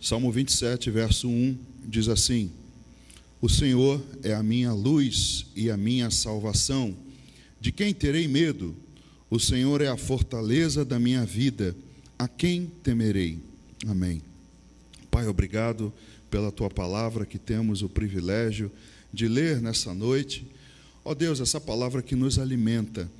Salmo 27, verso 1, diz assim: O Senhor é a minha luz e a minha salvação. De quem terei medo? O Senhor é a fortaleza da minha vida. A quem temerei? Amém. Pai, obrigado pela Tua palavra que temos o privilégio de ler nessa noite. Ó Deus, essa palavra que nos alimenta.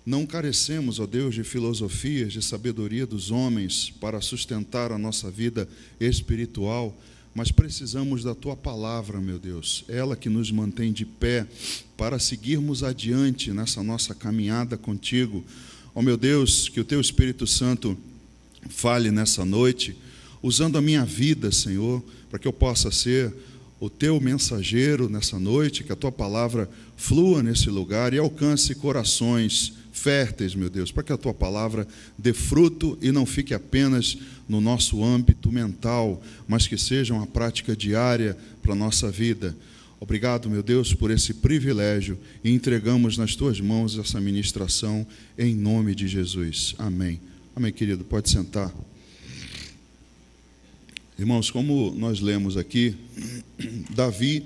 Não carecemos, ó Deus, de filosofias, de sabedoria dos homens para sustentar a nossa vida espiritual, mas precisamos da Tua palavra, meu Deus, ela que nos mantém de pé para seguirmos adiante nessa nossa caminhada contigo. Ó meu Deus, que o Teu Espírito Santo fale nessa noite, usando a minha vida, Senhor, para que eu possa ser o Teu mensageiro nessa noite, que a Tua palavra flua nesse lugar e alcance corações férteis, meu Deus, para que a Tua palavra dê fruto e não fique apenas no nosso âmbito mental, mas que seja uma prática diária para a nossa vida. Obrigado, meu Deus, por esse privilégio e entregamos nas Tuas mãos essa ministração em nome de Jesus. Amém. Amém, querido, pode sentar. Irmãos, como nós lemos aqui, Davi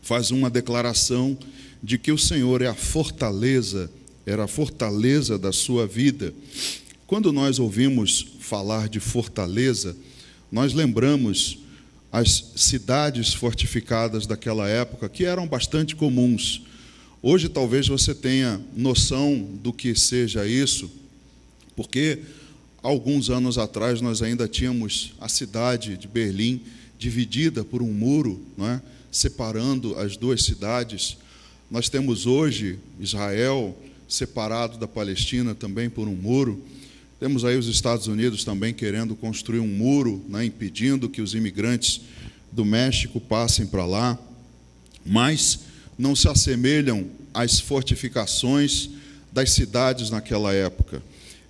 faz uma declaração de que o Senhor é a fortaleza, era a fortaleza da sua vida. Quando nós ouvimos falar de fortaleza, nós lembramos as cidades fortificadas daquela época, que eram bastante comuns. Hoje talvez você tenha noção do que seja isso, porque alguns anos atrás nós ainda tínhamos a cidade de Berlim dividida por um muro, não é? Separando as duas cidades. Nós temos hoje Israel separado da Palestina também por um muro. Temos aí os Estados Unidos também querendo construir um muro, né, impedindo que os imigrantes do México passem para lá. Mas não se assemelham às fortificações das cidades naquela época.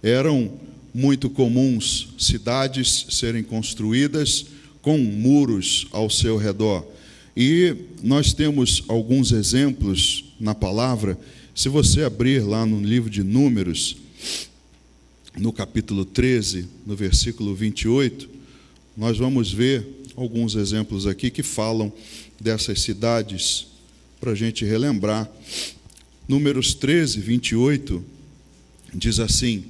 Eram muito comuns cidades serem construídas com muros ao seu redor. E nós temos alguns exemplos na palavra. Se você abrir lá no livro de Números, no capítulo 13, no versículo 28, nós vamos ver alguns exemplos aqui que falam dessas cidades, para a gente relembrar. Números 13, 28, diz assim: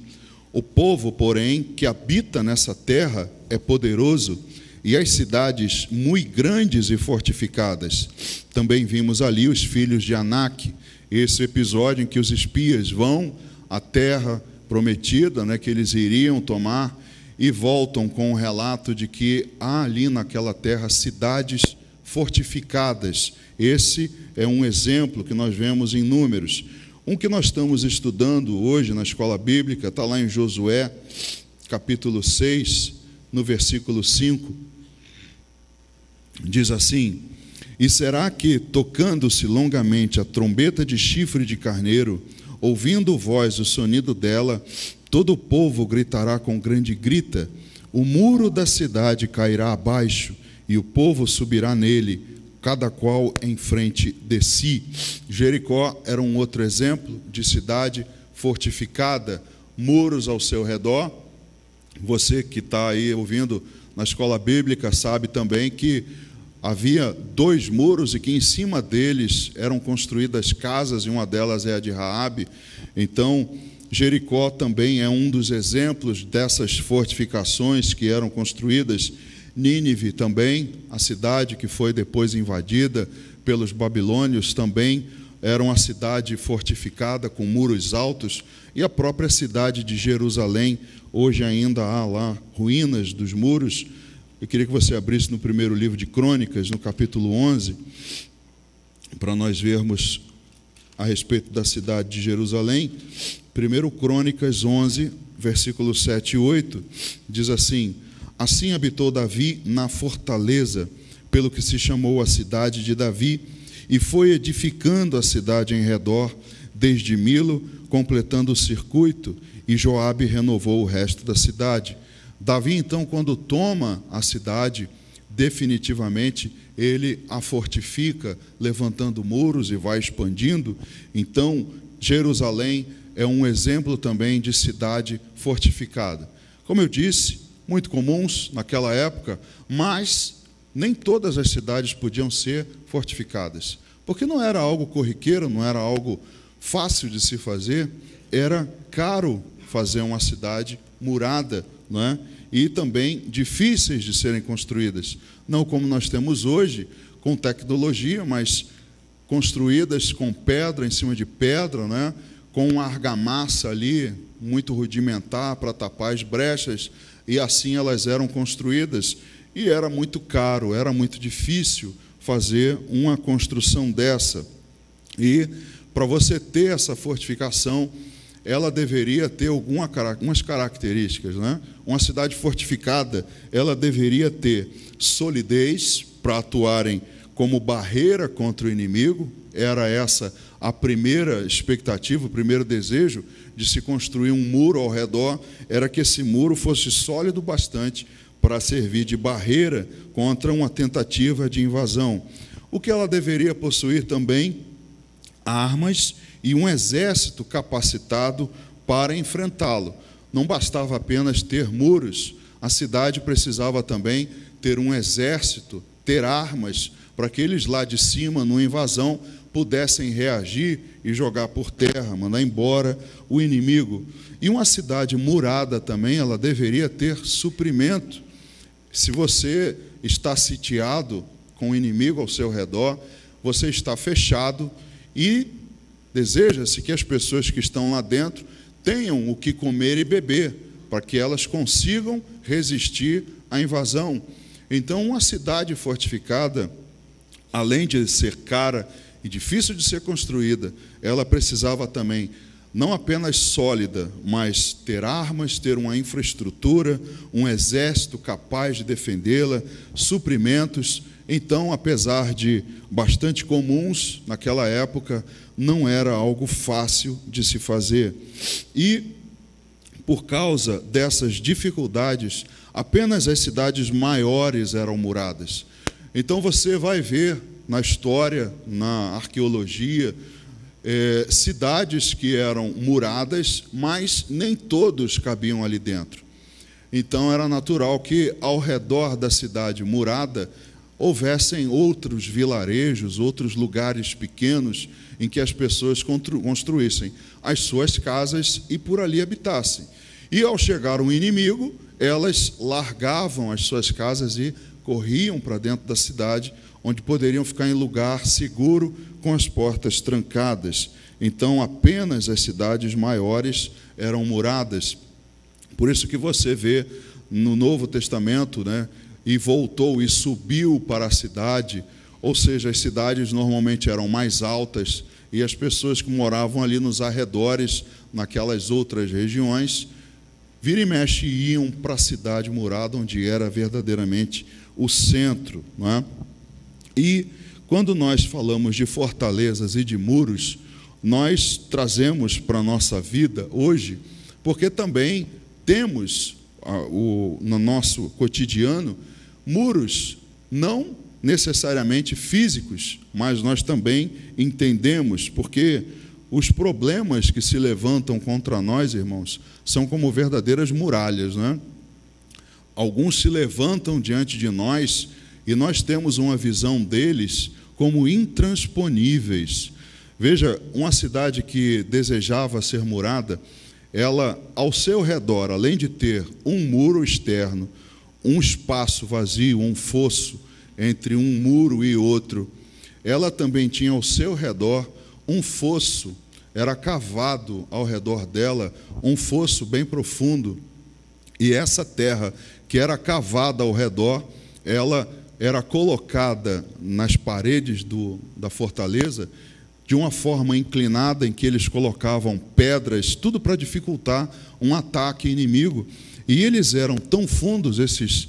O povo, porém, que habita nessa terra é poderoso, e as cidades muito grandes e fortificadas. Também vimos ali os filhos de Anak, esse episódio em que os espias vão à terra prometida, né, que eles iriam tomar, e voltam com o relato de que há ali naquela terra cidades fortificadas. Esse é um exemplo que nós vemos em Números. Um que nós estamos estudando hoje na escola bíblica está lá em Josué, capítulo 6, no versículo 5. Diz assim: E será que, tocando-se longamente a trombeta de chifre de carneiro, ouvindo voz o sonido dela, todo o povo gritará com grande grita, o muro da cidade cairá abaixo, e o povo subirá nele, cada qual em frente de si. Jericó era um outro exemplo de cidade fortificada, muros ao seu redor. Você que está aí ouvindo na escola bíblica sabe também que havia 2 muros e que em cima deles eram construídas casas, e uma delas é a de Raabe. Então, Jericó também é um dos exemplos dessas fortificações que eram construídas. Nínive também, a cidade que foi depois invadida pelos babilônios, também era uma cidade fortificada com muros altos, e a própria cidade de Jerusalém, hoje ainda há lá ruínas dos muros. Eu queria que você abrisse no primeiro livro de Crônicas, no capítulo 11, para nós vermos a respeito da cidade de Jerusalém. 1 Crônicas 11, versículos 7 e 8, diz assim: Assim habitou Davi na fortaleza, pelo que se chamou a cidade de Davi, e foi edificando a cidade em redor, desde Milo, completando o circuito, e Joabe renovou o resto da cidade. Davi, então, quando toma a cidade, definitivamente, ele a fortifica, levantando muros e vai expandindo. Então, Jerusalém é um exemplo também de cidade fortificada. Como eu disse, muito comuns naquela época, mas nem todas as cidades podiam ser fortificadas, porque não era algo corriqueiro, não era algo fácil de se fazer, era caro fazer uma cidade murada, não é? E também difíceis de serem construídas, não como nós temos hoje, com tecnologia, mas construídas com pedra em cima de pedra, né? Com uma argamassa ali, muito rudimentar para tapar as brechas, e assim elas eram construídas, e era muito caro, era muito difícil fazer uma construção dessa. E para você ter essa fortificação, ela deveria ter algumas características, né? Uma cidade fortificada, ela deveria ter solidez para atuarem como barreira contra o inimigo. Era essa a primeira expectativa, o primeiro desejo de se construir um muro ao redor, era que esse muro fosse sólido bastante para servir de barreira contra uma tentativa de invasão. O que ela deveria possuir também? Armas e um exército capacitado para enfrentá-lo. Não bastava apenas ter muros, a cidade precisava também ter um exército, ter armas, para que eles lá de cima, numa invasão, pudessem reagir e jogar por terra, mandar embora o inimigo. E uma cidade murada também, ela deveria ter suprimento. Se você está sitiado com o inimigo ao seu redor, você está fechado e deseja-se que as pessoas que estão lá dentro tenham o que comer e beber, para que elas consigam resistir à invasão. Então, uma cidade fortificada, além de ser cara e difícil de ser construída, ela precisava também, não apenas sólida, mas ter armas, ter uma infraestrutura, um exército capaz de defendê-la, suprimentos. Então, apesar de bastante comuns naquela época, não era algo fácil de se fazer. E, por causa dessas dificuldades, apenas as cidades maiores eram muradas. Então, você vai ver na história, na arqueologia, cidades que eram muradas, mas nem todos cabiam ali dentro. Então, era natural que, ao redor da cidade murada, houvessem outros vilarejos, outros lugares pequenos, em que as pessoas construíssem as suas casas e por ali habitassem. E, ao chegar um inimigo, elas largavam as suas casas e corriam para dentro da cidade, onde poderiam ficar em lugar seguro, com as portas trancadas. Então, apenas as cidades maiores eram muradas. Por isso que você vê no Novo Testamento, né, e voltou e subiu para a cidade, ou seja, as cidades normalmente eram mais altas, e as pessoas que moravam ali nos arredores, naquelas outras regiões, vira e mexe iam para a cidade murada, onde era verdadeiramente o centro, não é? E quando nós falamos de fortalezas e de muros, nós trazemos para a nossa vida hoje, porque também temos no nosso cotidiano muros, não necessariamente físicos, mas nós também entendemos, porque os problemas que se levantam contra nós, irmãos, são como verdadeiras muralhas, né? Alguns se levantam diante de nós e nós temos uma visão deles como intransponíveis. Veja, uma cidade que desejava ser murada, ela, ao seu redor, além de ter um muro externo, um espaço vazio, um fosso entre um muro e outro, ela também tinha ao seu redor um fosso, era cavado ao redor dela, um fosso bem profundo, e essa terra que era cavada ao redor, ela era colocada nas paredes da fortaleza de uma forma inclinada, em que eles colocavam pedras, tudo para dificultar um ataque inimigo. E eles eram tão fundos, esses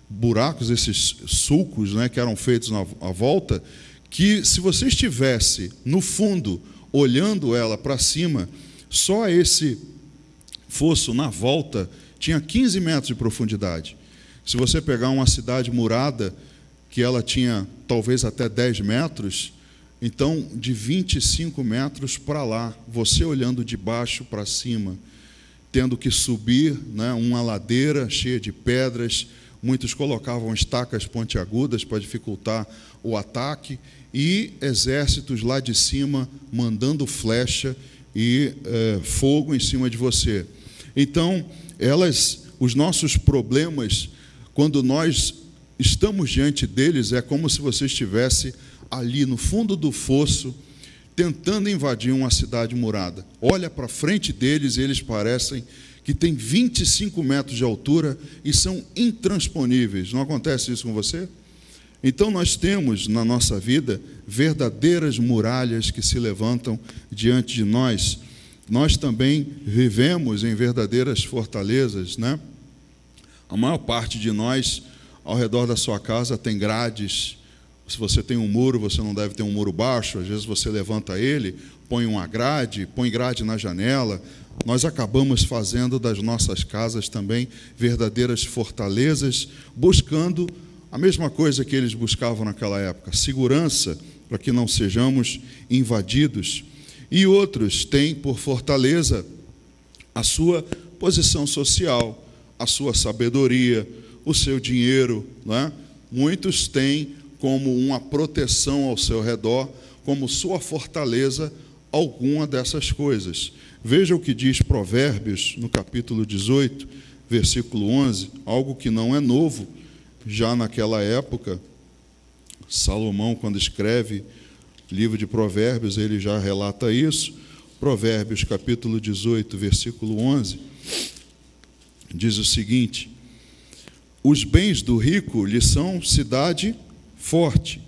buracos, esses sulcos, né, que eram feitos à volta, que se você estivesse no fundo, olhando ela para cima, só esse fosso na volta tinha 15 metros de profundidade. Se você pegar uma cidade murada, que ela tinha talvez até 10 metros, então de 25 metros para lá, você olhando de baixo para cima, tendo que subir, né, uma ladeira cheia de pedras. Muitos colocavam estacas pontiagudas para dificultar o ataque, e exércitos lá de cima mandando flecha e fogo em cima de você. Então, os nossos problemas, quando nós estamos diante deles, é como se você estivesse ali no fundo do fosso, tentando invadir uma cidade murada. Olha para frente deles e eles parecem que têm 25 metros de altura e são intransponíveis. Não acontece isso com você? Então nós temos na nossa vida verdadeiras muralhas que se levantam diante de nós. Nós também vivemos em verdadeiras fortalezas, né? A maior parte de nós, ao redor da sua casa, tem grades. Se você tem um muro, você não deve ter um muro baixo. Às vezes você levanta ele, põe uma grade, põe grade na janela. Nós acabamos fazendo das nossas casas também verdadeiras fortalezas, buscando a mesma coisa que eles buscavam naquela época: segurança, para que não sejamos invadidos. E outros têm por fortaleza a sua posição social, a sua sabedoria, o seu dinheiro, né? Muitos têm como uma proteção ao seu redor, como sua fortaleza, alguma dessas coisas. Veja o que diz Provérbios, no capítulo 18, versículo 11, algo que não é novo. Já naquela época, Salomão, quando escreve o livro de Provérbios, ele já relata isso. Provérbios, capítulo 18, versículo 11, diz o seguinte: os bens do rico lhe são cidade forte,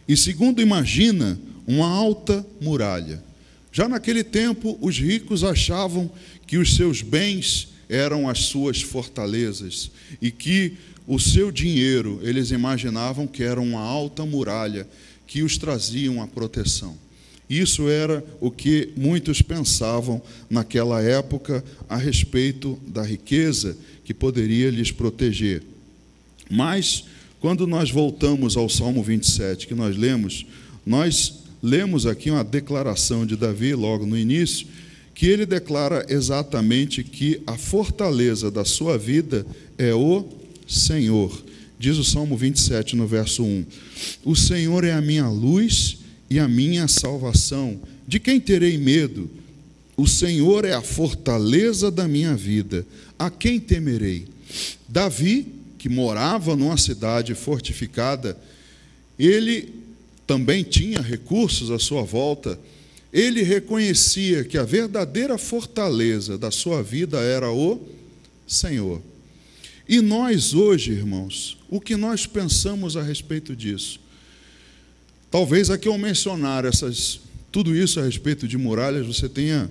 e segundo imagina, uma alta muralha. Já naquele tempo, os ricos achavam que os seus bens eram as suas fortalezas, e que o seu dinheiro, eles imaginavam que era uma alta muralha que os trazia uma proteção. Isso era o que muitos pensavam naquela época a respeito da riqueza que poderia lhes proteger. Mas, quando nós voltamos ao Salmo 27, que nós lemos aqui uma declaração de Davi, logo no início, que ele declara exatamente que a fortaleza da sua vida é o Senhor. Diz o Salmo 27, no verso 1: o Senhor é a minha luz e a minha salvação. De quem terei medo? O Senhor é a fortaleza da minha vida. A quem temerei? Davi, que morava numa cidade fortificada, ele também tinha recursos à sua volta. Ele reconhecia que a verdadeira fortaleza da sua vida era o Senhor. E nós hoje, irmãos, o que nós pensamos a respeito disso? Talvez aqui ao mencionar tudo isso a respeito de muralhas, você tenha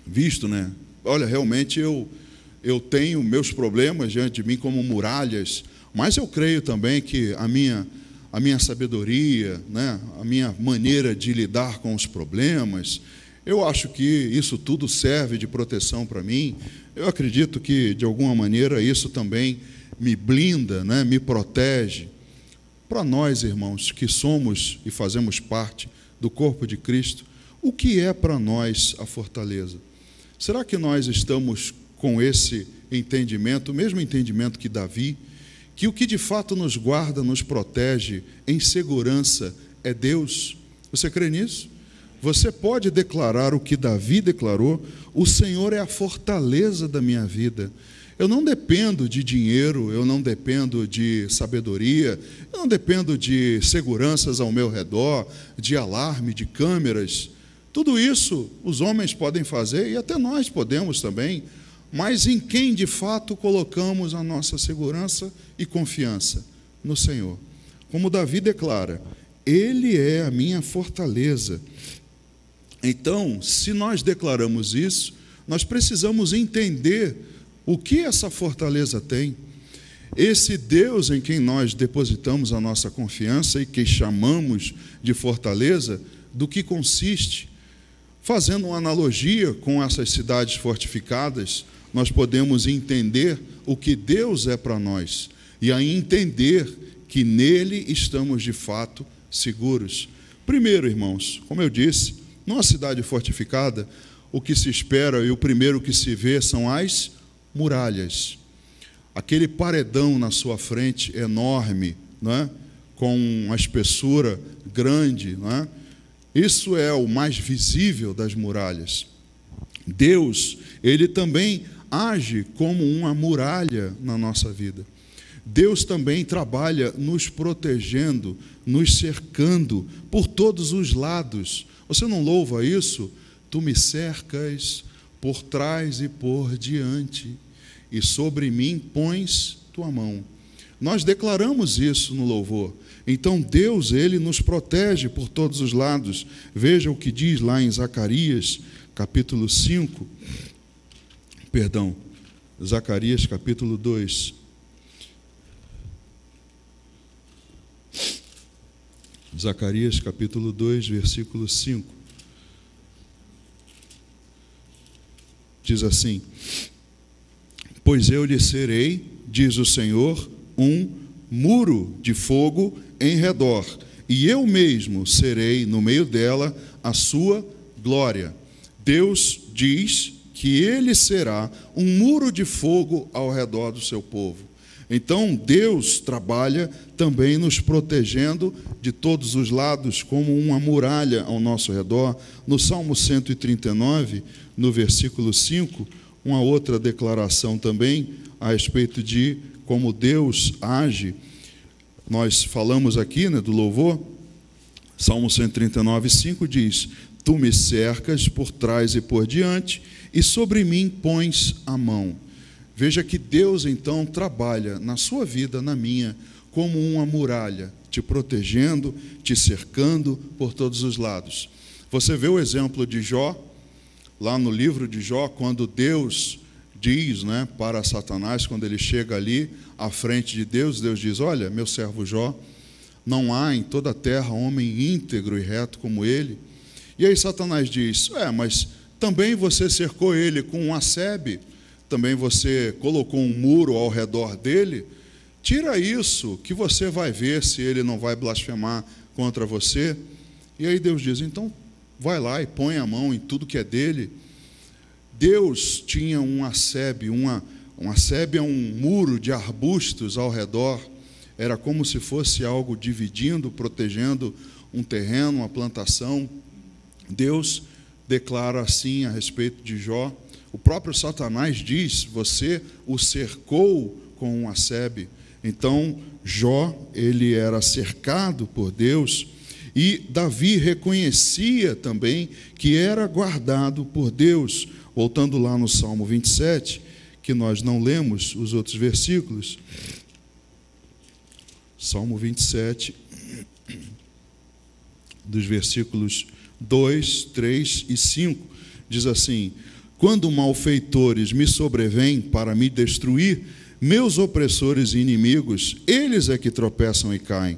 visto, né? Olha, realmente eu tenho meus problemas diante de mim como muralhas, mas eu creio também que a minha sabedoria, né? A minha maneira de lidar com os problemas, eu acho que isso tudo serve de proteção para mim. Eu acredito que, de alguma maneira, isso também me blinda, né? Me protege. Para nós, irmãos, que somos e fazemos parte do corpo de Cristo, o que é para nós a fortaleza? Será que nós estamos com esse entendimento, o mesmo entendimento que Davi, que o que de fato nos guarda, nos protege em segurança é Deus? Você crê nisso? Você pode declarar o que Davi declarou: o Senhor é a fortaleza da minha vida. Eu não dependo de dinheiro, eu não dependo de sabedoria, eu não dependo de seguranças ao meu redor, de alarme, de câmeras. Tudo isso os homens podem fazer e até nós podemos também, mas em quem de fato colocamos a nossa segurança e confiança? No Senhor. Como Davi declara: Ele é a minha fortaleza. Então, se nós declaramos isso, nós precisamos entender o que essa fortaleza tem. Esse Deus em quem nós depositamos a nossa confiança e que chamamos de fortaleza, do que consiste? Fazendo uma analogia com essas cidades fortificadas, nós podemos entender o que Deus é para nós e aí entender que nele estamos de fato seguros. Primeiro, irmãos, como eu disse, Numa cidade fortificada, o que se espera e o primeiro que se vê são as muralhas. Aquele paredão na sua frente enorme, não é? Com uma espessura grande, não é? Isso é o mais visível das muralhas. Deus, Ele também age como uma muralha na nossa vida. Deus também trabalha nos protegendo, nos cercando por todos os lados. Você não louva isso? Tu me cercas por trás e por diante, e sobre mim pões tua mão. Nós declaramos isso no louvor. Então Deus, Ele nos protege por todos os lados. Veja o que diz lá em Zacarias, capítulo 5. Zacarias, capítulo 2. Zacarias, capítulo 2, versículo 5. Diz assim: pois eu lhe serei, diz o Senhor, um muro de fogo em redor, e eu mesmo serei no meio dela a sua glória. Deus diz que Ele será um muro de fogo ao redor do seu povo. Então Deus trabalha também nos protegendo de todos os lados, como uma muralha ao nosso redor. No Salmo 139, no versículo 5, uma outra declaração também a respeito de como Deus age. Nós falamos aqui, do louvor. Salmo 139, 5 diz: tu me cercas por trás e por diante, e sobre mim pões a mão. Veja que Deus, então, trabalha na sua vida, na minha, como uma muralha, te protegendo, te cercando por todos os lados. Você vê o exemplo de Jó, lá no livro de Jó, quando Deus diz, para Satanás, quando ele chega ali à frente de Deus, Deus diz: olha, meu servo Jó, não há em toda a terra homem íntegro e reto como ele. E aí Satanás diz: mas também você cercou ele com um asebe, também você colocou um muro ao redor dele. Tira isso, que você vai ver se ele não vai blasfemar contra você. E aí Deus diz: então vai lá e põe a mão em tudo que é dele. Deus tinha um asebe, um asebe é um muro de arbustos ao redor. Era como se fosse algo dividindo, protegendo um terreno, uma plantação. Deus declara assim a respeito de Jó. O próprio Satanás diz: você o cercou com um asebe. Então Jó, ele era cercado por Deus, e Davi reconhecia também que era guardado por Deus. Voltando lá no Salmo 27, que nós não lemos os outros versículos. Salmo 27, dos versículos 2, 3 e 5, diz assim: quando malfeitores me sobrevêm para me destruir, meus opressores e inimigos, eles é que tropeçam e caem.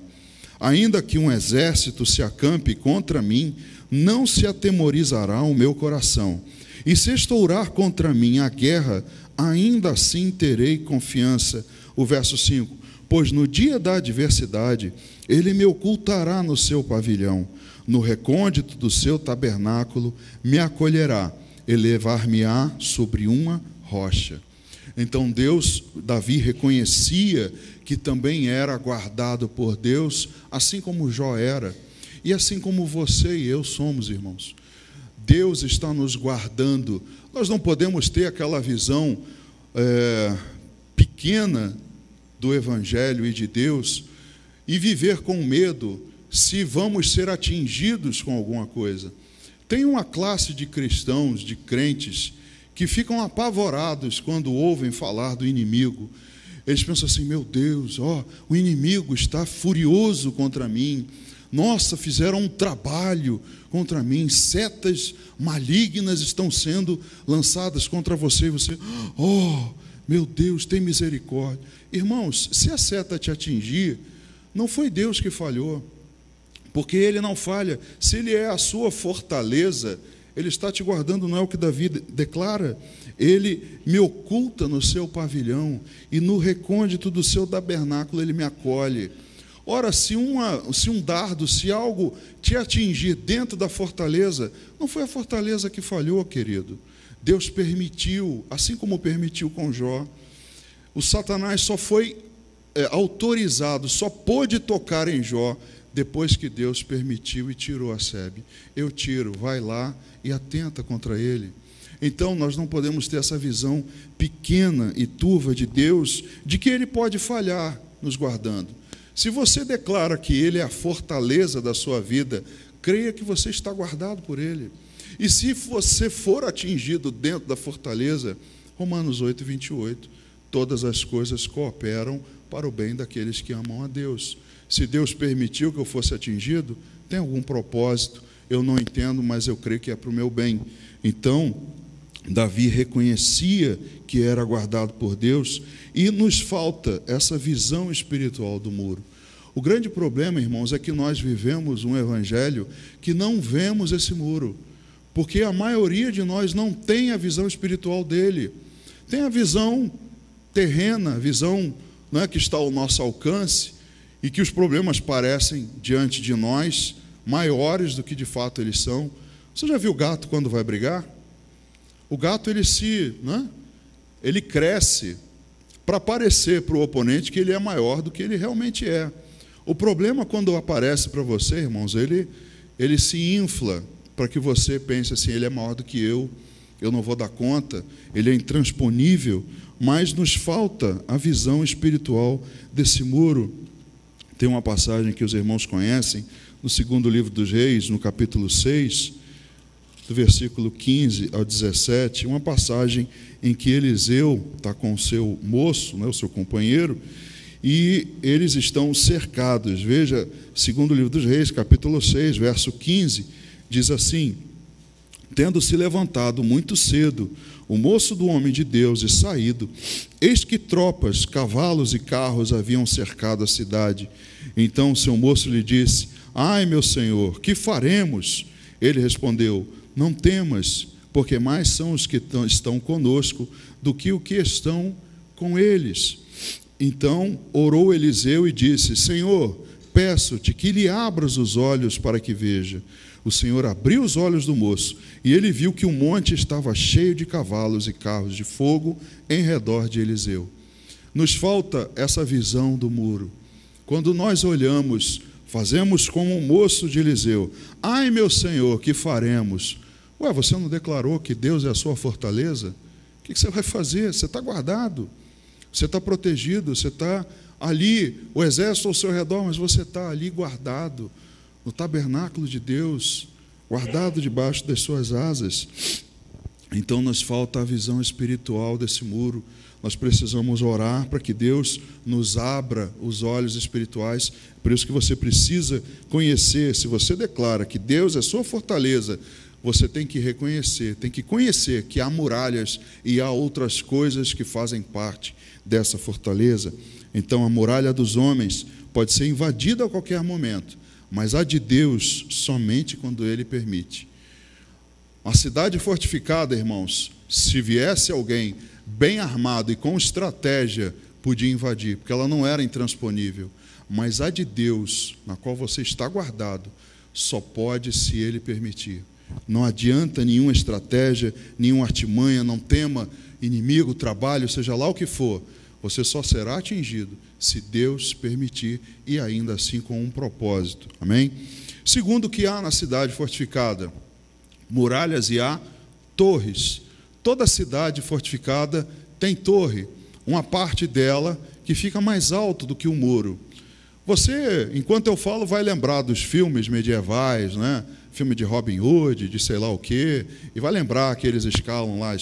Ainda que um exército se acampe contra mim, não se atemorizará o meu coração. E se estourar contra mim a guerra, ainda assim terei confiança. O verso 5: pois no dia da adversidade, ele me ocultará no seu pavilhão, no recôndito do seu tabernáculo me acolherá, elevar-me-á sobre uma rocha. Então Davi reconhecia que também era guardado por Deus, assim como Jó era, e assim como você e eu somos, irmãos. Deus está nos guardando. Nós não podemos ter aquela visão pequena do Evangelho e de Deus e viver com medo se vamos ser atingidos com alguma coisa. Tem uma classe de cristãos, de crentes, que ficam apavorados quando ouvem falar do inimigo. Eles pensam assim: meu Deus, o inimigo está furioso contra mim. Nossa, fizeram um trabalho contra mim, setas malignas estão sendo lançadas contra você, e você, meu Deus, tem misericórdia. Irmãos, se a seta te atingir, não foi Deus que falhou, porque Ele não falha. Se Ele é a sua fortaleza, Ele está te guardando. Não é o que Davi declara? Ele me oculta no seu pavilhão, e no recôndito do seu tabernáculo Ele me acolhe. Ora, se um dardo, se algo te atingir dentro da fortaleza, não foi a fortaleza que falhou, querido. Deus permitiu, assim como permitiu com Jó. O Satanás só foi autorizado, só pôde tocar em Jó depois que Deus permitiu e tirou a sebe. Eu tiro, vai lá e atenta contra ele. Então, nós não podemos ter essa visão pequena e turva de Deus, de que Ele pode falhar nos guardando. Se você declara que Ele é a fortaleza da sua vida, creia que você está guardado por Ele. E se você for atingido dentro da fortaleza, Romanos 8, 28, todas as coisas cooperam para o bem daqueles que amam a Deus. Se Deus permitiu que eu fosse atingido, tem algum propósito, eu não entendo, mas eu creio que é para o meu bem. Então, Davi reconhecia que era guardado por Deus, e nos falta essa visão espiritual do muro. O grande problema, irmãos, é que nós vivemos um evangelho que não vemos esse muro, porque a maioria de nós não tem a visão espiritual dele, tem a visão terrena, a visão, né, que está ao nosso alcance, e que os problemas parecem diante de nós maiores do que de fato eles são. Você já viu o gato quando vai brigar? O gato ele cresce para parecer para o oponente que ele é maior do que ele realmente é. O problema, quando aparece para você, irmãos, ele se infla para que você pense assim: ele é maior do que eu não vou dar conta, ele é intransponível. Mas nos falta a visão espiritual desse muro. Tem uma passagem que os irmãos conhecem, no segundo livro dos Reis, no capítulo 6, do versículo 15 ao 17, uma passagem em que Eliseu está com o seu moço, o seu companheiro, e eles estão cercados. Veja, segundo livro dos Reis, capítulo 6, verso 15, diz assim: tendo se levantado muito cedo o moço do homem de Deus e saído, eis que tropas, cavalos e carros haviam cercado a cidade. Então o seu moço lhe disse: ai, meu senhor, que faremos? Ele respondeu: não temas, porque mais são os que estão conosco do que o que estão com eles. Então orou Eliseu e disse: Senhor, peço-te que lhe abras os olhos para que veja. O Senhor abriu os olhos do moço, e ele viu que o monte estava cheio de cavalos e carros de fogo em redor de Eliseu. Nos falta essa visão do muro. Quando nós olhamos, fazemos como o moço de Eliseu: ai, meu Senhor, que faremos? Ué, você não declarou que Deus é a sua fortaleza? O que você vai fazer? Você está guardado, você está protegido, você está ali, o exército ao seu redor, mas você está ali guardado, no tabernáculo de Deus, guardado debaixo das suas asas. Então nos falta a visão espiritual desse muro. Nós precisamos orar para que Deus nos abra os olhos espirituais. Por isso que você precisa conhecer. Se você declara que Deus é sua fortaleza, você tem que reconhecer, tem que conhecer que há muralhas e há outras coisas que fazem parte dessa fortaleza. Então a muralha dos homens pode ser invadida a qualquer momento, mas a de Deus somente quando Ele permite. Uma cidade fortificada, irmãos, se viesse alguém bem armado e com estratégia, podia invadir, porque ela não era intransponível. Mas a de Deus, na qual você está guardado, só pode se Ele permitir. Não adianta nenhuma estratégia, nenhuma artimanha, não tema inimigo, trabalho, seja lá o que for. Você só será atingido se Deus permitir, e ainda assim com um propósito. Amém? Segundo, o que há na cidade fortificada? Muralhas e há torres. Toda cidade fortificada tem torre, uma parte dela que fica mais alto do que o muro. Você, enquanto eu falo, vai lembrar dos filmes medievais, né? Filme de Robin Hood, de sei lá o quê, e vai lembrar que eles escalam lá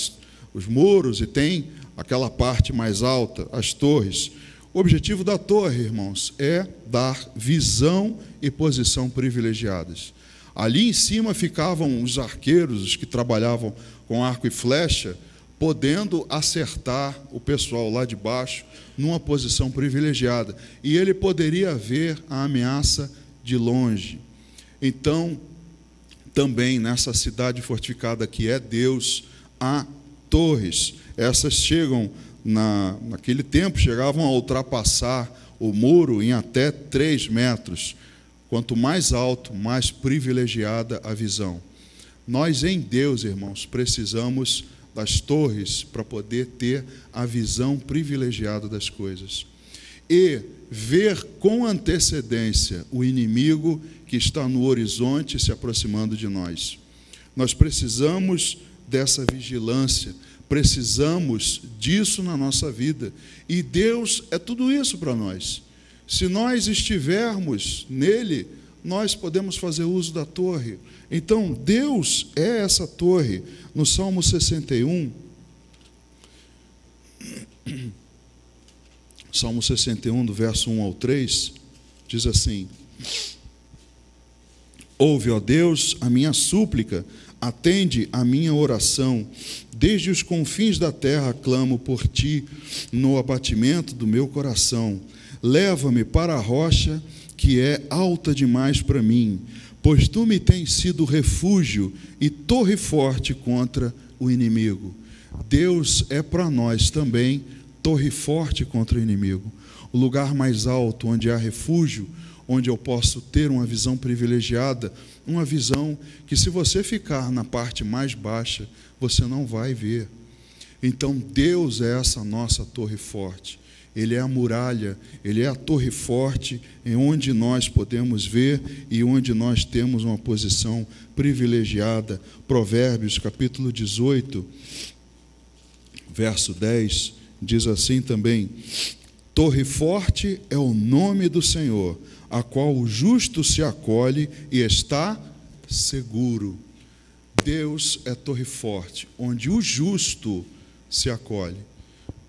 os muros e tem aquela parte mais alta, as torres. O objetivo da torre, irmãos, é dar visão e posição privilegiadas. Ali em cima ficavam os arqueiros, os que trabalhavam com arco e flecha, podendo acertar o pessoal lá de baixo numa posição privilegiada. E ele poderia ver a ameaça de longe. Então, também nessa cidade fortificada que é Deus, há torres. Essas chegam, naquele tempo, chegavam a ultrapassar o muro em até 3 metros. Quanto mais alto, mais privilegiada a visão. Nós, em Deus, irmãos, precisamos das torres para poder ter a visão privilegiada das coisas. E ver com antecedência o inimigo que está no horizonte se aproximando de nós. Nós precisamos dessa vigilância, precisamos disso na nossa vida. E Deus é tudo isso para nós. Se nós estivermos nele, nós podemos fazer uso da torre. Então, Deus é essa torre. No Salmo 61, Salmo 61, do verso 1 ao 3, diz assim: ouve, ó Deus, a minha súplica, atende a minha oração. Desde os confins da terra clamo por ti, no abatimento do meu coração. Leva-me para a rocha que é alta demais para mim, pois tu me tens sido refúgio e torre forte contra o inimigo. Deus é para nós também torre forte contra o inimigo, o lugar mais alto onde há refúgio, onde eu posso ter uma visão privilegiada, uma visão que, se você ficar na parte mais baixa, você não vai ver. Então, Deus é essa nossa torre forte. Ele é a muralha, Ele é a torre forte em onde nós podemos ver e onde nós temos uma posição privilegiada. Provérbios, capítulo 18, verso 10, diz assim também: torre forte é o nome do Senhor, a qual o justo se acolhe e está seguro. Deus é torre forte, onde o justo se acolhe.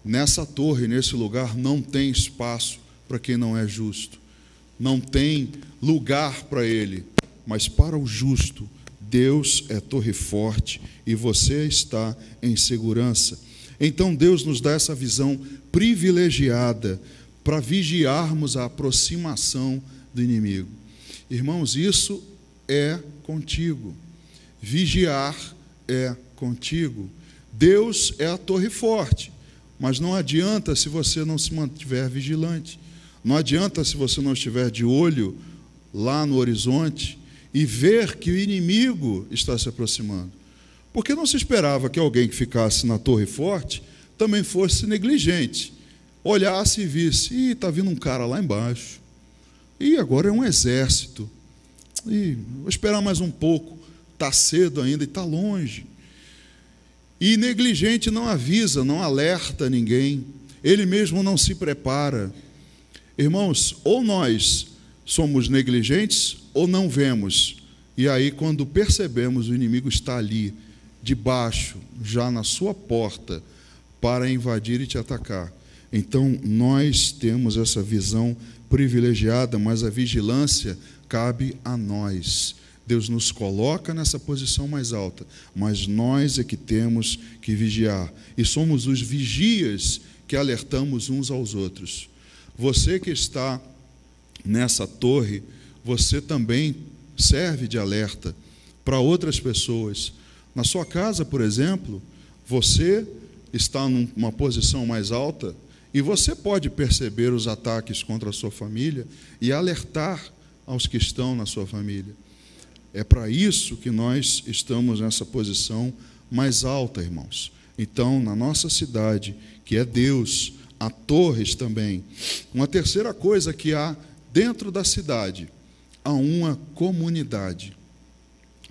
Nessa torre, nesse lugar, não tem espaço para quem não é justo. Não tem lugar para ele. Mas para o justo, Deus é torre forte e você está em segurança. Então, Deus nos dá essa visão privilegiada para vigiarmos a aproximação do inimigo. Irmãos, isso é contigo. Vigiar é contigo. Deus é a torre forte. Mas não adianta se você não se mantiver vigilante. Não adianta se você não estiver de olho lá no horizonte e ver que o inimigo está se aproximando. Porque não se esperava que alguém que ficasse na torre forte também fosse negligente. Olhasse e visse: ih, está vindo um cara lá embaixo. E agora é um exército. E vou esperar mais um pouco. Está cedo ainda e está longe. E negligente não avisa, não alerta ninguém, ele mesmo não se prepara. Irmãos, ou nós somos negligentes ou não vemos. E aí, quando percebemos, o inimigo está ali, debaixo, já na sua porta, para invadir e te atacar. Então, nós temos essa visão privilegiada, mas a vigilância cabe a nós. Deus nos coloca nessa posição mais alta, mas nós é que temos que vigiar. E somos os vigias que alertamos uns aos outros. Você que está nessa torre, você também serve de alerta para outras pessoas. Na sua casa, por exemplo, você está numa posição mais alta e você pode perceber os ataques contra a sua família e alertar aos que estão na sua família. É para isso que nós estamos nessa posição mais alta, irmãos. Então, na nossa cidade, que é Deus, há torres também. Uma terceira coisa que há dentro da cidade, há uma comunidade.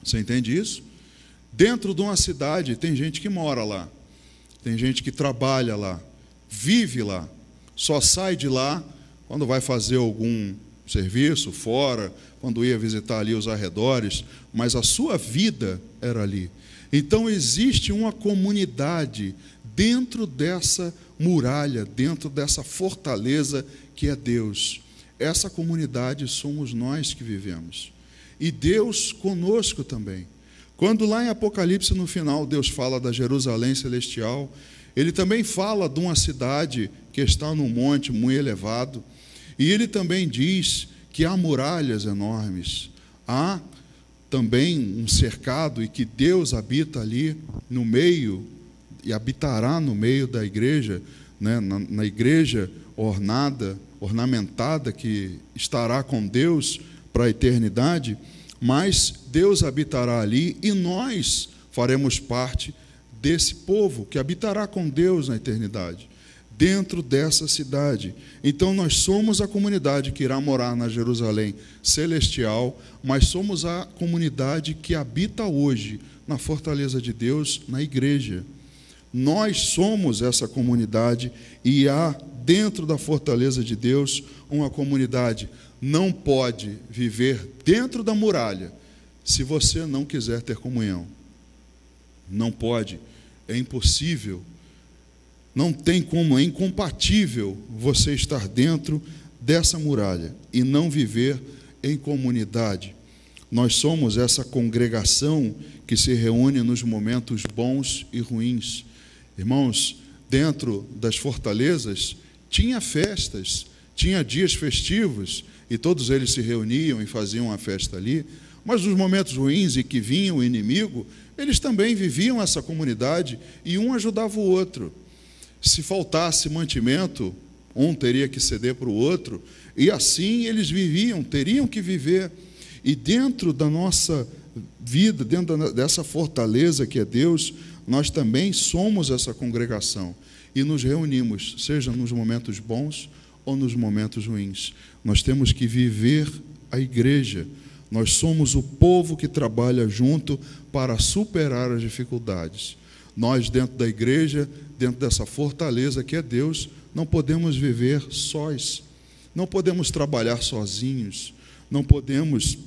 Você entende isso? Dentro de uma cidade tem gente que mora lá, tem gente que trabalha lá, vive lá, só sai de lá quando vai fazer algum serviço fora, quando ia visitar ali os arredores, mas a sua vida era ali. Então existe uma comunidade dentro dessa muralha, dentro dessa fortaleza que é Deus. Essa comunidade somos nós que vivemos. E Deus conosco também. Quando lá em Apocalipse, no final, Deus fala da Jerusalém celestial, Ele também fala de uma cidade que está num monte muito elevado, e Ele também diz que há muralhas enormes, há também um cercado, e que Deus habita ali no meio, e habitará no meio da igreja, né, na igreja ornamentada, que estará com Deus para a eternidade, mas Deus habitará ali e nós faremos parte desse povo que habitará com Deus na eternidade, dentro dessa cidade. Então nós somos a comunidade que irá morar na Jerusalém celestial, mas somos a comunidade que habita hoje na fortaleza de Deus, na igreja. Nós somos essa comunidade e há dentro da fortaleza de Deus uma comunidade. Não pode viver dentro da muralha se você não quiser ter comunhão. Não pode, é impossível, não tem como, é incompatível você estar dentro dessa muralha e não viver em comunidade. Nós somos essa congregação que se reúne nos momentos bons e ruins. Irmãos, dentro das fortalezas tinha festas, tinha dias festivos, e todos eles se reuniam e faziam uma festa ali, mas nos momentos ruins em que vinha o inimigo, eles também viviam essa comunidade e um ajudava o outro. Se faltasse mantimento, um teria que ceder para o outro, e assim eles viviam, teriam que viver. E dentro da nossa vida, dentro dessa fortaleza que é Deus, nós também somos essa congregação e nos reunimos, seja nos momentos bons ou nos momentos ruins. Nós temos que viver a igreja. Nós somos o povo que trabalha junto para superar as dificuldades. Nós, dentro da igreja, dentro dessa fortaleza que é Deus, não podemos viver sós, não podemos trabalhar sozinhos, não podemos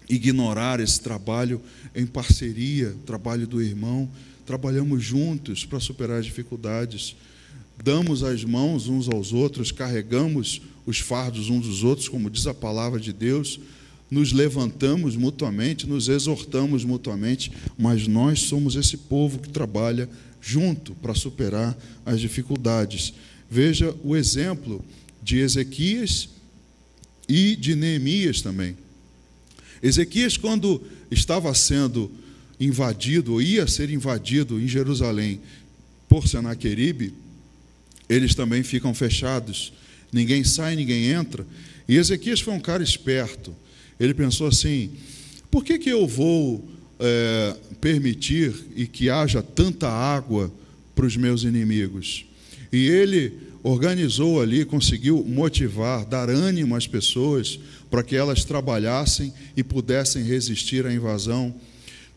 ignorar esse trabalho em parceria, trabalho do irmão. Trabalhamos juntos para superar as dificuldades, damos as mãos uns aos outros, carregamos os fardos uns dos outros, como diz a palavra de Deus, nos levantamos mutuamente, nos exortamos mutuamente, mas nós somos esse povo que trabalha junto para superar as dificuldades. Veja o exemplo de Ezequias e de Neemias também. Ezequias, quando estava sendo invadido, ou ia ser invadido em Jerusalém por Senaqueribe, eles também ficam fechados, ninguém sai, ninguém entra. E Ezequias foi um cara esperto. Ele pensou assim: por que eu vou permitir e que haja tanta água para os meus inimigos? E ele organizou ali, conseguiu motivar, dar ânimo às pessoas para que elas trabalhassem e pudessem resistir à invasão,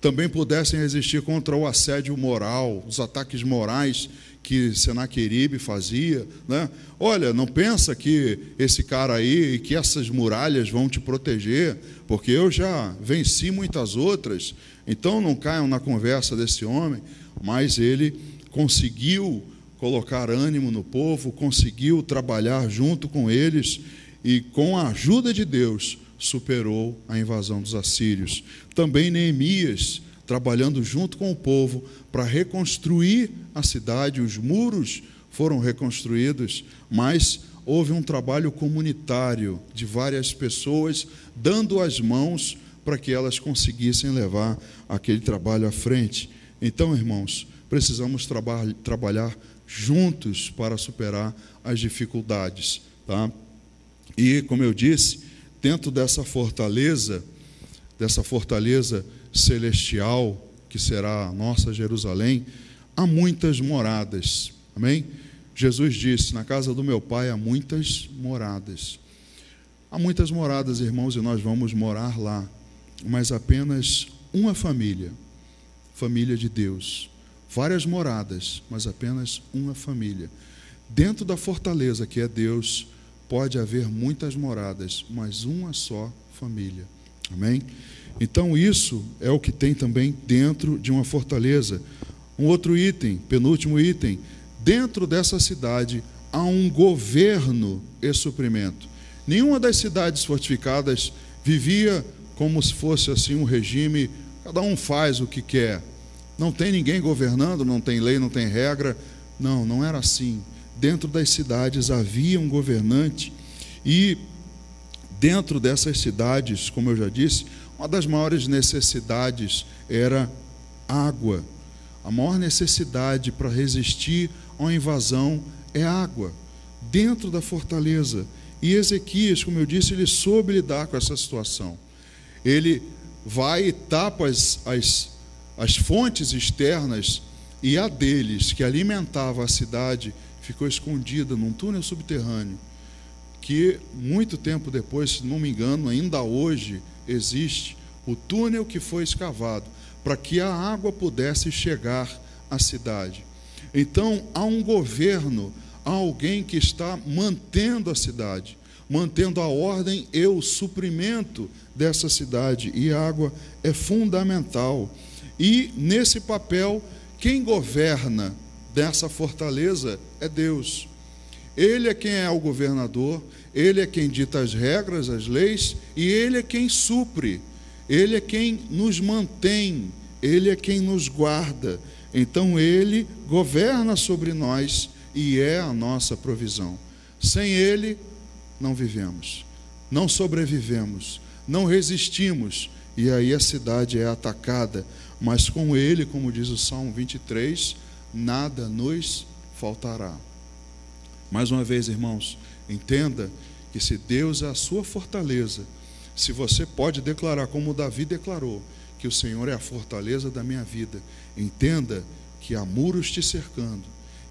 também pudessem resistir contra o assédio moral, os ataques morais que Senaqueribe fazia, né? Olha, não pensa que esse cara aí e que essas muralhas vão te proteger, porque eu já venci muitas outras, então não caiam na conversa desse homem. Mas ele conseguiu colocar ânimo no povo, conseguiu trabalhar junto com eles e, com a ajuda de Deus, superou a invasão dos assírios. Também Neemias, trabalhando junto com o povo para reconstruir a cidade, os muros foram reconstruídos, mas houve um trabalho comunitário de várias pessoas dando as mãos para que elas conseguissem levar aquele trabalho à frente. Então, irmãos, precisamos trabalhar juntos para superar as dificuldades, tá? E, como eu disse, dentro dessa fortaleza celestial, que será a nossa Jerusalém, há muitas moradas, amém? Jesus disse: na casa do meu Pai há muitas moradas. Há muitas moradas, irmãos, e nós vamos morar lá, mas apenas uma família, família de Deus. Várias moradas, mas apenas uma família. Dentro da fortaleza que é Deus, pode haver muitas moradas, mas uma só família, amém? Então isso é o que tem também dentro de uma fortaleza. Um outro item, penúltimo item: dentro dessa cidade há um governo e suprimento. Nenhuma das cidades fortificadas vivia como se fosse assim um regime, cada um faz o que quer. Não tem ninguém governando, não tem lei, não tem regra. Não, não era assim. Dentro das cidades havia um governante e dentro dessas cidades, como eu já disse, uma das maiores necessidades era água. A maior necessidade para resistir a uma invasão é água. dentro da fortaleza. E Ezequias, como eu disse, ele soube lidar com essa situação. Ele vai e tapa as fontes externas, e a deles que alimentava a cidade ficou escondida num túnel subterrâneo, que muito tempo depois, se não me engano, ainda hoje existe o túnel que foi escavado para que a água pudesse chegar à cidade. Então, há um governo, há alguém que está mantendo a cidade, mantendo a ordem e o suprimento dessa cidade, e a água é fundamental. E nesse papel, quem governa dessa fortaleza é Deus. Ele é quem é o governador, ele é quem dita as regras, as leis, e ele é quem supre, ele é quem nos mantém, ele é quem nos guarda. Então ele governa sobre nós e é a nossa provisão. Sem ele, não vivemos, não sobrevivemos, não resistimos, e aí a cidade é atacada. Mas com ele, como diz o Salmo 23, nada nos faltará. Mais uma vez, irmãos, entenda que se Deus é a sua fortaleza, se você pode declarar, como Davi declarou, que o Senhor é a fortaleza da minha vida, entenda que há muros te cercando,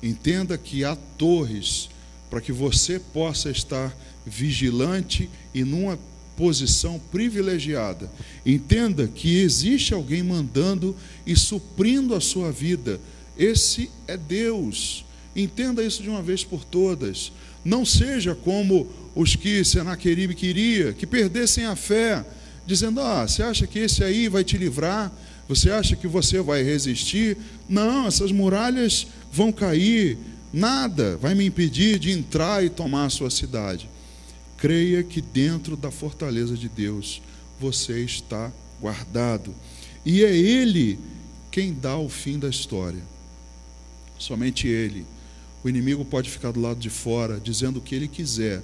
entenda que há torres para que você possa estar vigilante e numa posição privilegiada. Entenda que existe alguém mandando e suprindo a sua vida. Esse é Deus. Entenda isso de uma vez por todas. Não seja como os que Senaqueribe queria, que perdessem a fé, dizendo: você acha que esse aí vai te livrar? Você acha que você vai resistir? Não, essas muralhas vão cair, nada vai me impedir de entrar e tomar a sua cidade. Creia que dentro da fortaleza de Deus você está guardado, e é Ele quem dá o fim da história, somente Ele. O inimigo pode ficar do lado de fora dizendo o que ele quiser,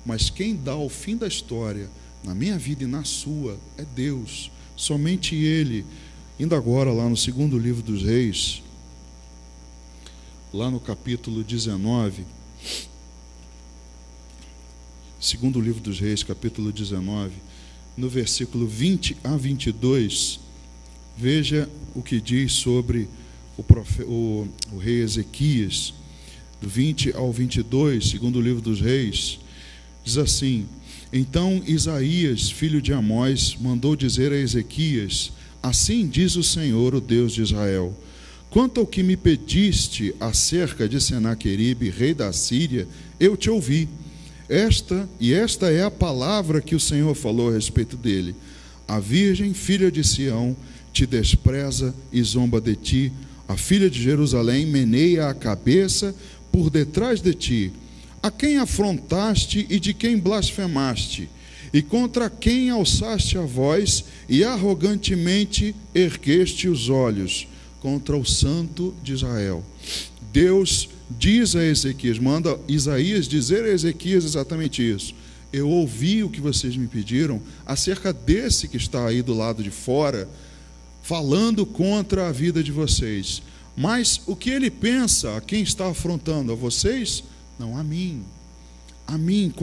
mas quem dá o fim da história na minha vida e na sua é Deus, somente Ele. Indo agora lá no segundo livro dos Reis, lá no capítulo 19, segundo livro dos Reis, capítulo 19, no versículo 20 a 22, veja o que diz sobre o rei Ezequias, do 20 ao 22, segundo o livro dos Reis, diz assim: Então Isaías, filho de Amós, mandou dizer a Ezequias: Assim diz o Senhor, o Deus de Israel: Quanto ao que me pediste acerca de Senaqueribe, rei da Síria, eu te ouvi. Esta é a palavra que o Senhor falou a respeito dele: A virgem, filha de Sião, te despreza e zomba de ti. A filha de Jerusalém meneia a cabeça por detrás de ti. A quem afrontaste e de quem blasfemaste? E contra quem alçaste a voz e arrogantemente ergueste os olhos? Contra o Santo de Israel. Deus diz a Ezequias, manda Isaías dizer a Ezequias exatamente isso: eu ouvi o que vocês me pediram acerca desse que está aí do lado de fora, falando contra a vida de vocês. Mas o que ele pensa, a quem está afrontando? A vocês? Não, a mim. A mim,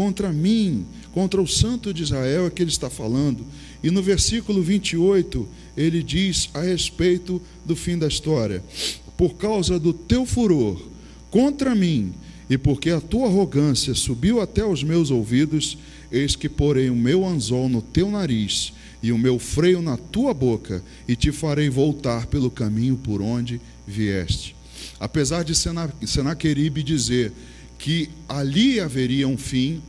contra o Santo de Israel é que ele está falando. E no versículo 28, ele diz a respeito do fim da história: Por causa do teu furor contra mim, e porque a tua arrogância subiu até os meus ouvidos, eis que porei o meu anzol no teu nariz e o meu freio na tua boca, e te farei voltar pelo caminho por onde vieste. Apesar de Senaqueribe dizer que ali haveria um fim,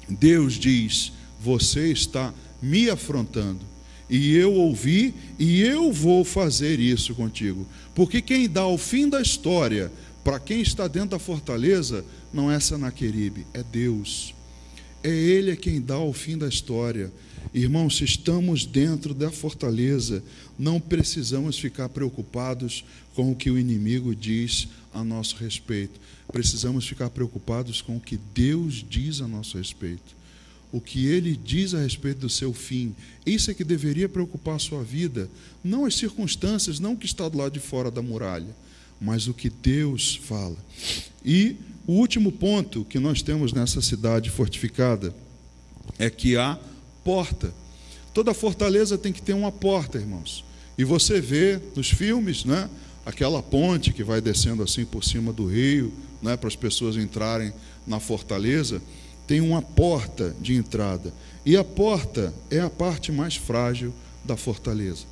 Deus diz: você está me afrontando, e eu ouvi, e eu vou fazer isso contigo. Porque quem dá o fim da história para quem está dentro da fortaleza não é Senaqueribe, é Deus. É Ele quem dá o fim da história. Irmãos, se estamos dentro da fortaleza, não precisamos ficar preocupados com o que o inimigo diz a nosso respeito. Precisamos ficar preocupados com o que Deus diz a nosso respeito. O que Ele diz a respeito do seu fim. Isso é que deveria preocupar a sua vida. Não as circunstâncias, não o que está do lado de fora da muralha, mas o que Deus fala. E o último ponto que nós temos nessa cidade fortificada é que há porta. Toda fortaleza tem que ter uma porta, irmãos. E você vê nos filmes, né, aquela ponte que vai descendo assim por cima do rio, né, para as pessoas entrarem na fortaleza, tem uma porta de entrada. E a porta é a parte mais frágil da fortaleza.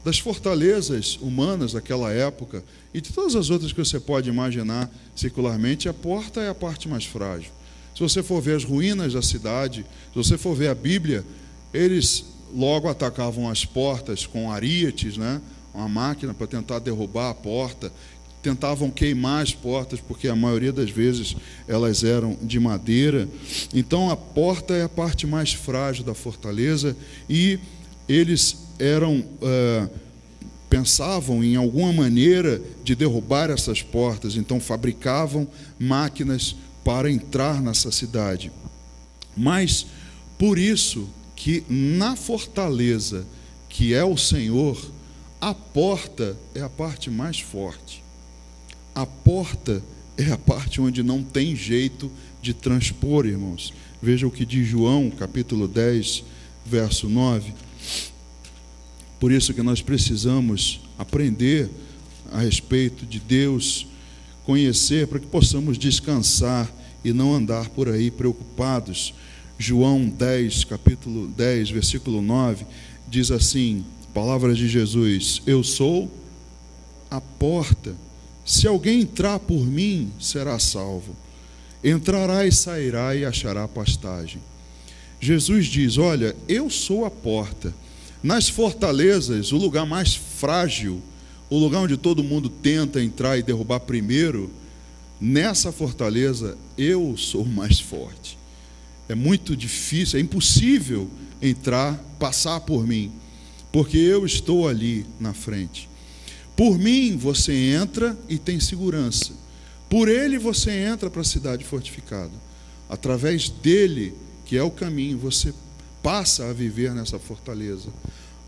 Das fortalezas humanas daquela época e de todas as outras que você pode imaginar secularmente, a porta é a parte mais frágil. Se você for ver as ruínas da cidade, se você for ver a Bíblia, eles logo atacavam as portas com arietes, né? Uma máquina para tentar derrubar a porta, tentavam queimar as portas, porque a maioria das vezes elas eram de madeira. Então a porta é a parte mais frágil da fortaleza e eles pensavam em alguma maneira de derrubar essas portas, então fabricavam máquinas para entrar nessa cidade. Mas por isso que na fortaleza, que é o Senhor, a porta é a parte mais forte. A porta é a parte onde não tem jeito de transpor, irmãos. Veja o que diz João, capítulo 10, verso 9. Por isso que nós precisamos aprender a respeito de Deus, conhecer, para que possamos descansar e não andar por aí preocupados. João 10, capítulo 10, versículo 9, diz assim, palavras de Jesus: eu sou a porta. Se alguém entrar por mim, será salvo. Entrará e sairá e achará pastagem. Jesus diz, olha, eu sou a porta. Nas fortalezas, o lugar mais frágil, o lugar onde todo mundo tenta entrar e derrubar primeiro, nessa fortaleza eu sou mais forte. É muito difícil, é impossível entrar, passar por mim, porque eu estou ali na frente. Por mim você entra e tem segurança. Por ele você entra para a cidade fortificada. Através dele, que é o caminho, você passa a viver nessa fortaleza.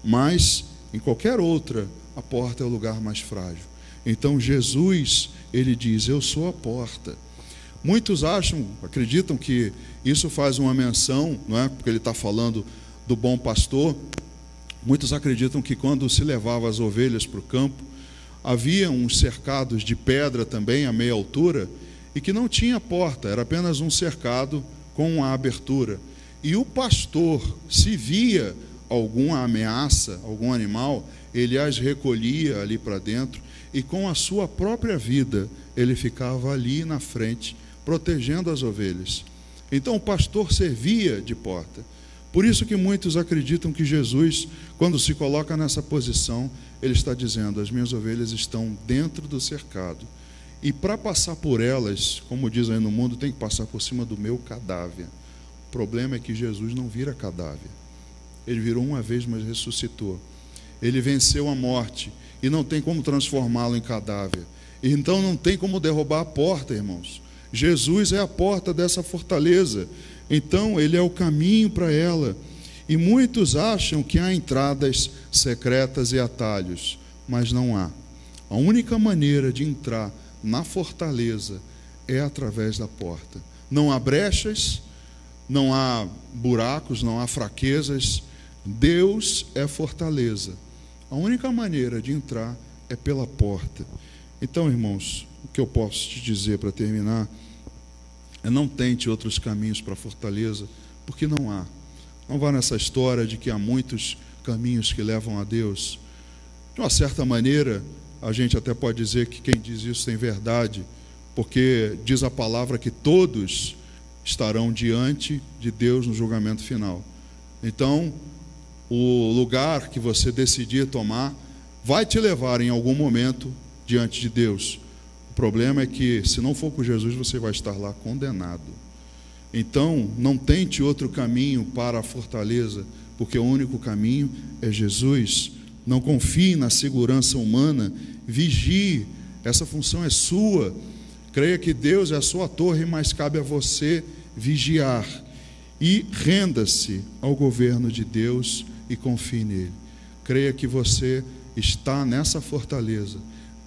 Mas em qualquer outra, a porta é o lugar mais frágil. Então Jesus, ele diz, eu sou a porta. Muitos acreditam que isso faz uma menção, não é? Porque ele está falando do bom pastor. Muitos acreditam que quando se levava as ovelhas para o campo, havia uns cercados de pedra também a meia altura e que não tinha porta, era apenas um cercado com uma abertura. E o pastor, se via alguma ameaça, algum animal, ele as recolhia ali para dentro e com a sua própria vida ele ficava ali na frente, protegendo as ovelhas. Então o pastor servia de porta. Por isso que muitos acreditam que Jesus, quando se coloca nessa posição, ele está dizendo, as minhas ovelhas estão dentro do cercado. E para passar por elas, como diz aí no mundo, tem que passar por cima do meu cadáver. O problema é que Jesus não vira cadáver. Ele virou uma vez, mas ressuscitou. Ele venceu a morte e não tem como transformá-lo em cadáver. Então não tem como derrubar a porta, irmãos. Jesus é a porta dessa fortaleza. Então ele é o caminho para ela. E muitos acham que há entradas secretas e atalhos, mas não há. A única maneira de entrar na fortaleza é através da porta. Não há brechas, não há buracos, não há fraquezas. Deus é fortaleza. A única maneira de entrar é pela porta. Então, irmãos, o que eu posso te dizer para terminar é não tente outros caminhos para a fortaleza, porque não há. Não vá nessa história de que há muitos caminhos que levam a Deus. De uma certa maneira, a gente até pode dizer que quem diz isso tem verdade, porque diz a palavra que todos estarão diante de Deus no julgamento final. Então, o lugar que você decidir tomar vai te levar em algum momento diante de Deus. O problema é que, se não for por Jesus, você vai estar lá condenado. Então, não tente outro caminho para a fortaleza, porque o único caminho é Jesus. Não confie na segurança humana, vigie, essa função é sua. Creia que Deus é a sua torre, mas cabe a você vigiar. E renda-se ao governo de Deus e confie nele. Creia que você está nessa fortaleza.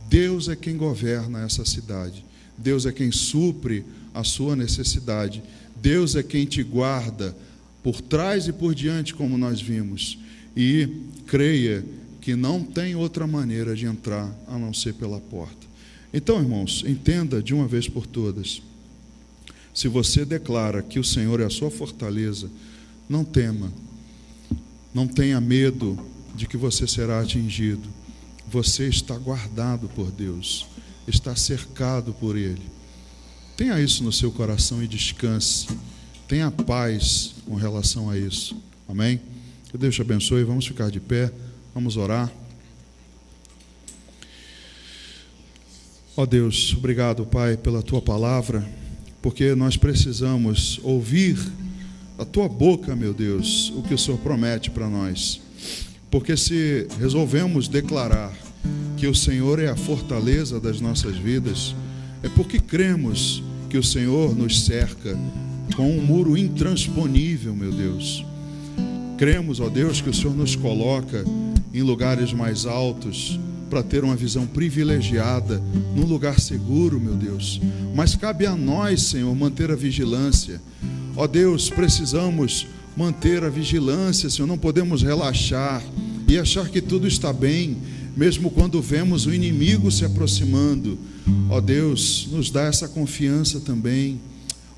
Deus é quem governa essa cidade. Deus é quem supre a sua necessidade. Deus é quem te guarda por trás e por diante, como nós vimos. E creia que não tem outra maneira de entrar a não ser pela porta. Então, irmãos, entenda de uma vez por todas: se você declara que o Senhor é a sua fortaleza, não tema, não tenha medo de que você será atingido. Você está guardado por Deus, está cercado por Ele. Tenha isso no seu coração e descanse. Tenha paz com relação a isso. Amém? Que Deus te abençoe. Vamos ficar de pé, vamos orar. Ó Deus, obrigado, Pai, pela Tua palavra, porque nós precisamos ouvir da Tua boca, meu Deus, o que o Senhor promete para nós. Porque se resolvemos declarar que o Senhor é a fortaleza das nossas vidas, é porque cremos que o Senhor nos cerca com um muro intransponível, meu Deus. Cremos, ó Deus, que o Senhor nos coloca em lugares mais altos para ter uma visão privilegiada, num lugar seguro, meu Deus. Mas cabe a nós, Senhor, manter a vigilância. Ó Deus, precisamos manter a vigilância, Senhor, não podemos relaxar e achar que tudo está bem, mesmo quando vemos o inimigo se aproximando. Ó Deus, nos dá essa confiança também.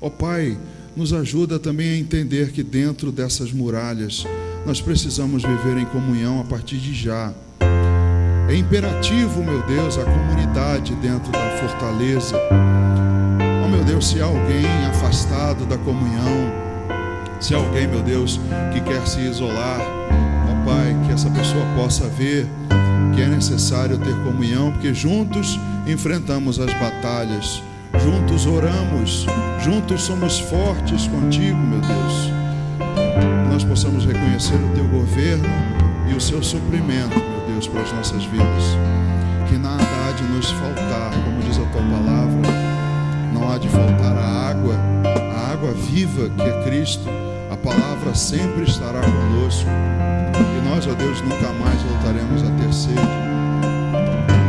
Ó Pai, nos ajuda também a entender que dentro dessas muralhas nós precisamos viver em comunhão a partir de já. É imperativo, meu Deus, a comunidade dentro da fortaleza. Ó meu Deus, se há alguém afastado da comunhão, se há alguém, meu Deus, que quer se isolar, ó Pai, que essa pessoa possa ver que é necessário ter comunhão, porque juntos enfrentamos as batalhas, juntos oramos, juntos somos fortes contigo, meu Deus. Que nós possamos reconhecer o Teu governo e o Seu suprimento, meu Deus, para as nossas vidas. Que nada há de nos faltar, como diz a Tua palavra, não há de faltar a água viva que é Cristo. A palavra sempre estará conosco. E nós, ó Deus, nunca mais voltaremos a ter sede.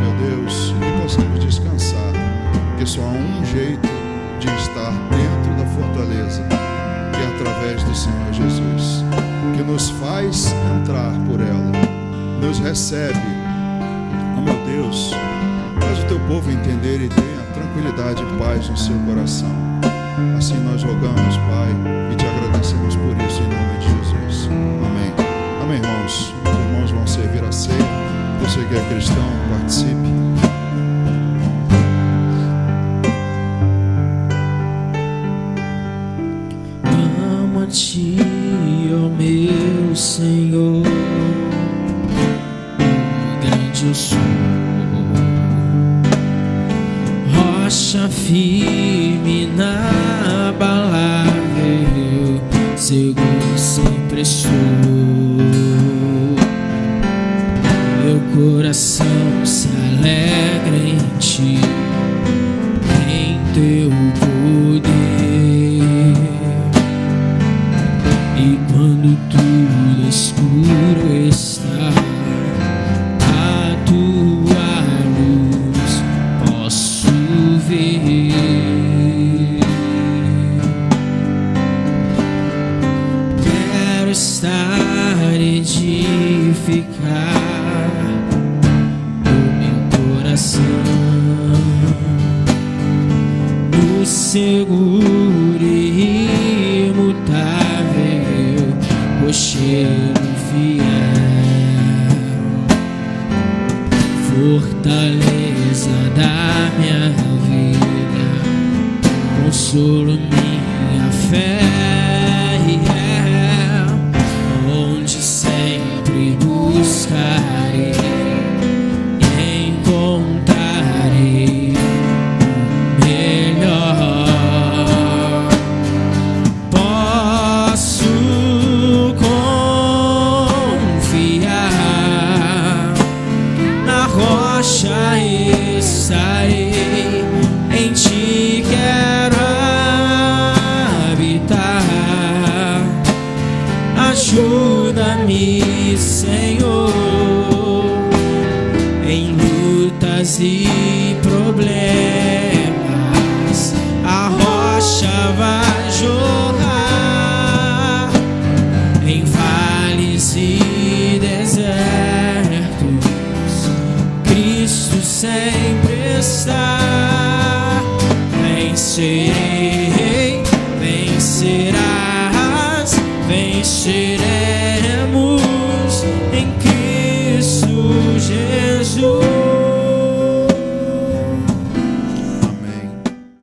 Meu Deus, que possamos descansar, porque só há um jeito de estar dentro da fortaleza, que é através do Senhor Jesus, que nos faz entrar por ela, nos recebe. Oh meu Deus, faz o Teu povo entender e tenha tranquilidade e paz no seu coração. Assim nós rogamos, Pai, e Te agradecemos por isso em nome de Jesus. Amém. Amém, irmãos. Os irmãos vão servir a ceia. Você que é cristão, participe. Amo-te, ó meu Senhor, grande eu sou, rocha firme, inabalável, seguro sempre sou. Meu coração se alegra em Ti, em Teu poder. E quando tudo escuro está, a Tua luz posso ver. Quero estar edificar o meu coração no seguro e imutável rochedo fiel, fortaleza da minha vida, consolo minha fé, onde sempre buscarei e encontrarei o melhor. Posso confiar, na rocha estarei, em Ti quero habitar. serei.